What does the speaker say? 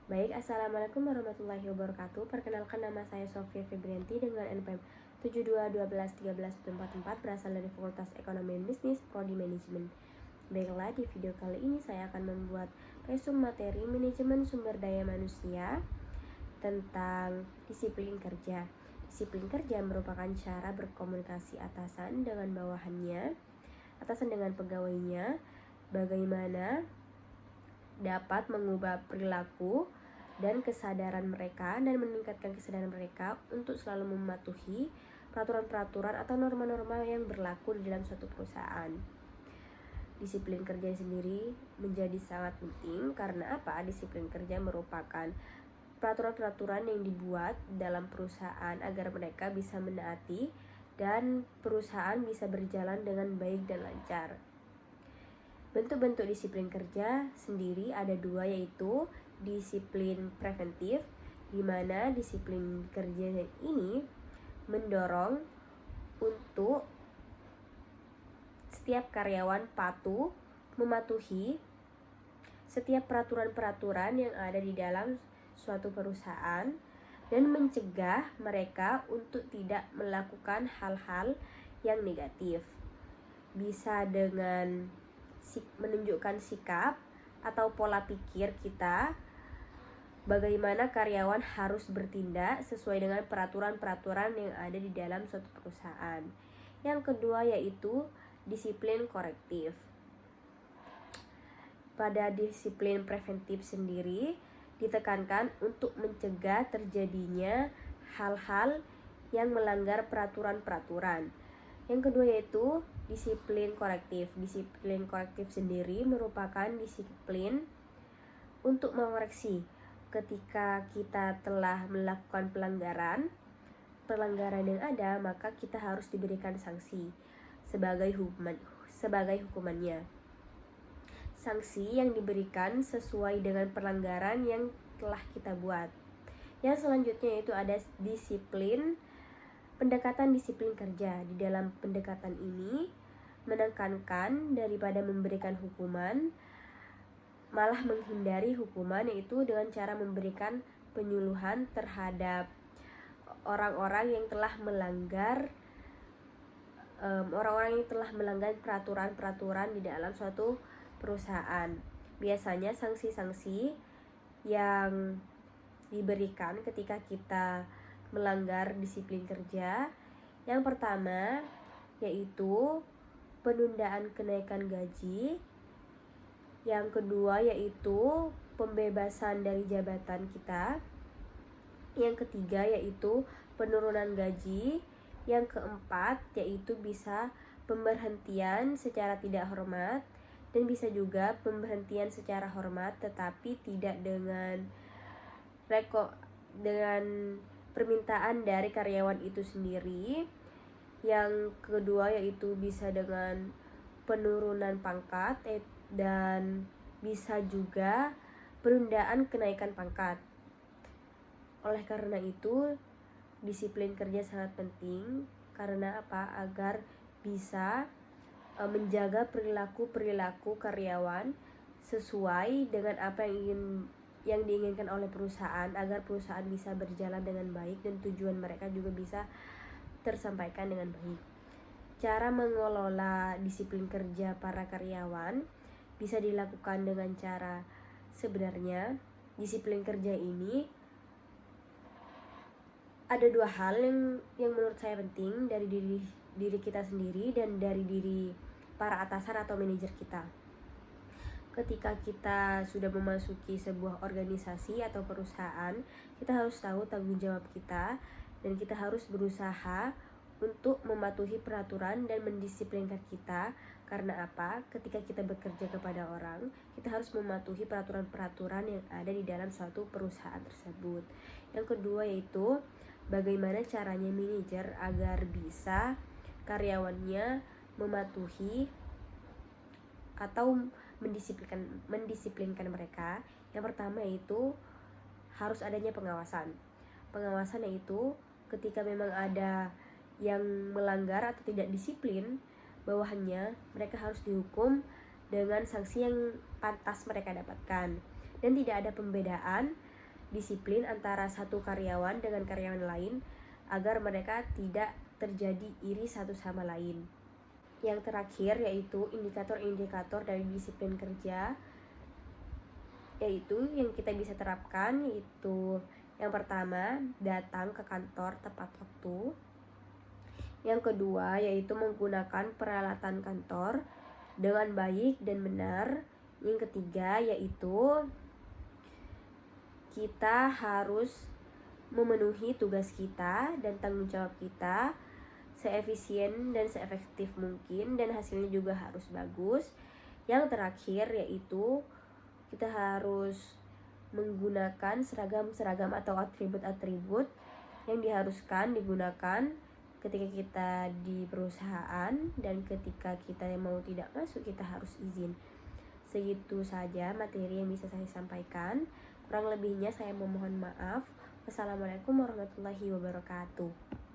Baik, Assalamualaikum warahmatullahi wabarakatuh. Perkenalkan, nama saya Sofia Febrianti dengan NPM 72121344, berasal dari Fakultas Ekonomi dan Bisnis, Prodi Manajemen. Baiklah, di video kali ini saya akan membuat resume materi manajemen sumber daya manusia tentang disiplin kerja. Disiplin kerja merupakan cara berkomunikasi atasan dengan bawahannya, atasan dengan pegawainya, bagaimana dapat mengubah perilaku dan kesadaran mereka dan meningkatkan kesadaran mereka untuk selalu mematuhi peraturan-peraturan atau norma-norma yang berlaku di dalam suatu perusahaan. Disiplin kerja sendiri menjadi sangat penting karena apa? Disiplin kerja merupakan peraturan-peraturan yang dibuat dalam perusahaan agar mereka bisa menaati dan perusahaan bisa berjalan dengan baik dan lancar. Bentuk-bentuk disiplin kerja sendiri ada dua, yaitu disiplin preventif, di mana disiplin kerja ini mendorong untuk setiap karyawan patuh mematuhi setiap peraturan-peraturan yang ada di dalam suatu perusahaan dan mencegah mereka untuk tidak melakukan hal-hal yang negatif. Bisa dengan menunjukkan sikap atau pola pikir kita bagaimana karyawan harus bertindak sesuai dengan peraturan-peraturan yang ada di dalam suatu perusahaan. Yang kedua yaitu disiplin korektif. Pada disiplin preventif sendiri ditekankan untuk mencegah terjadinya hal-hal yang melanggar peraturan-peraturan. Yang kedua yaitu disiplin korektif. Disiplin korektif sendiri merupakan disiplin untuk mengoreksi ketika kita telah melakukan pelanggaran yang ada, maka kita harus diberikan sanksi sebagai hukumannya. Sanksi yang diberikan sesuai dengan pelanggaran yang telah kita buat. Yang selanjutnya itu ada pendekatan disiplin kerja. Di dalam pendekatan ini menekankan daripada memberikan hukuman, malah menghindari hukuman, yaitu dengan cara memberikan penyuluhan terhadap orang-orang yang telah melanggar peraturan-peraturan di dalam suatu perusahaan. Biasanya sanksi-sanksi yang diberikan ketika kita melanggar disiplin kerja, yang pertama yaitu penundaan kenaikan gaji, yang kedua yaitu pembebasan dari jabatan kita, yang ketiga yaitu penurunan gaji, yang keempat yaitu bisa pemberhentian secara tidak hormat, dan bisa juga pemberhentian secara hormat tetapi tidak dengan permintaan dari karyawan itu sendiri. Yang kedua yaitu bisa dengan penurunan pangkat dan bisa juga penundaan kenaikan pangkat. Oleh karena itu, disiplin kerja sangat penting karena apa? Agar bisa menjaga perilaku karyawan sesuai dengan apa yang diinginkan oleh perusahaan, agar perusahaan bisa berjalan dengan baik dan tujuan mereka juga bisa tersampaikan dengan baik. Cara mengelola disiplin kerja para karyawan bisa dilakukan dengan cara, sebenarnya disiplin kerja ini ada dua hal yang menurut saya penting dari diri kita sendiri dan dari diri para atasan atau manajer kita. Ketika kita sudah memasuki sebuah organisasi atau perusahaan, kita harus tahu tanggung jawab kita dan kita harus berusaha untuk mematuhi peraturan dan mendisiplinkan kita. Karena apa? Ketika kita bekerja kepada orang, kita harus mematuhi peraturan-peraturan yang ada di dalam suatu perusahaan tersebut. Yang kedua yaitu bagaimana caranya manajer agar bisa karyawannya mematuhi atau mendisiplinkan mereka. Yang pertama yaitu harus adanya pengawasan. Pengawasan yaitu ketika memang ada yang melanggar atau tidak disiplin, bawahannya mereka harus dihukum dengan sanksi yang pantas mereka dapatkan. Dan tidak ada pembedaan disiplin antara satu karyawan dengan karyawan lain agar mereka tidak terjadi iri satu sama lain. Yang terakhir yaitu indikator-indikator dari disiplin kerja, yaitu yang kita bisa terapkan, yaitu yang pertama, datang ke kantor tepat waktu. Yang kedua, yaitu menggunakan peralatan kantor dengan baik dan benar. Yang ketiga, yaitu kita harus memenuhi tugas kita dan tanggung jawab kita seefisien dan seefektif mungkin, dan hasilnya juga harus bagus. Yang terakhir yaitu kita harus menggunakan seragam-seragam atau atribut-atribut yang diharuskan digunakan ketika kita di perusahaan, dan ketika kita mau tidak masuk kita harus izin. Segitu saja materi yang bisa saya sampaikan. Kurang lebihnya saya memohon maaf. Wassalamualaikum warahmatullahi wabarakatuh.